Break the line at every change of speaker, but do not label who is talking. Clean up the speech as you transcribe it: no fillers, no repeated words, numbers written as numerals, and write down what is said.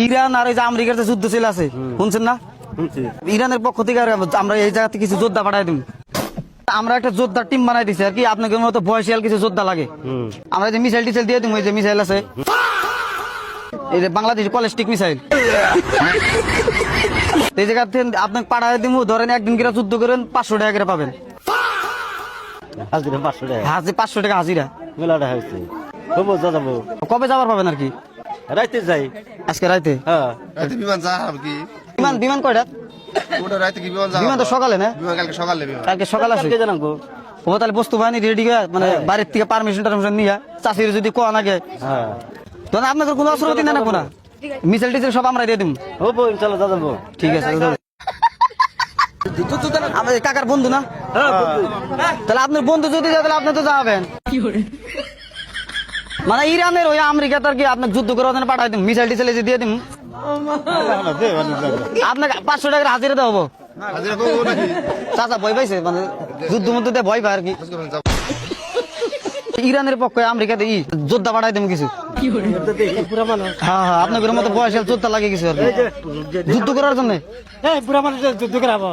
Iran আর এই যে আমেরিকার যে যুদ্ধ চলে আছে শুনছেন না? ইরানের পক্ষ থেকে আমরা এই জায়গাতে কিছু যোদ্ধা পাঠাই দিই। আমরা একটা যোদ্ধার টিম বানাই দিছি আর কি, আপনাদের মতো বয়সিয়াল কিছু যোদ্ধা লাগে। আমরা যে মিসাইল টিসাইল দিয়ে দিব, এই যে মিসাইল আছে, এই যে বাংলাদেশ কলেস্টিক মিসাইল, এই জায়গা থেকে আপনাকে পাঠাই দিব। ধরেন একদিন করে যুদ্ধ করেন 500 টাকা করে পাবেন।
হাজিরা 500 টাকা।
500 টাকা হাজিরা।
মেলাটা হয়েছে যাবো।
কবে যাবার পাবেন আর কি?
রাইতে যাই।
আজকে রাইতে?
হ্যাঁ
রাতে বিমান যা হবে কি?
বিমান কয়টা?
ওটা রাতে কি বিমান যা?
বিমান তো সকালে না?
বিমান কালকে সকালে বিমান।
কালকে সকালে আছে।
কালকে জানাবো।
ও তাহলে বস্তু বাহিনী রেডি হয়ে মানে বাড়ির থেকে পারমিশন টারমিশন নিয়ে চাষির যদি কোয়া নাগে,
হ্যাঁ
তখন আপনাদের কোনো অসুবিধা না না মিসাইল টিসাইল সব আমরা দিয়ে দিব।
হবো ইনশাআল্লাহ যাবো।
ঠিক আছে। আমাদের কাকার বন্ধু না? তাহলে আপনার বন্ধু যদি যায় তাহলে আপনি তো যাবেন। মানে ইরানের ওই আমেরিকা তার কি আপনাকে যুদ্ধ করে ওখানে পাঠাই দিন, মিসাইল টিসাইল দিয়ে দিন। আপনাকে 500 টাকার হাজিরা দেওয়া হবো।
হাজিরা করবো নাকি?
চাচা ভয় পাইছে, মানে যুদ্ধ মধ্যে দিয়ে ভয় পায় আর কি। ইরানের পক্ষে আমেরিকাতে যোদ্ধা পাঠাই দেবো কিছু। হ্যাঁ হ্যাঁ, আপনাদের মতো বয়সের যোদ্ধা লাগে কিছু আর কি, যুদ্ধ করার জন্য।
পুরা মানুষ যুদ্ধ করাবো।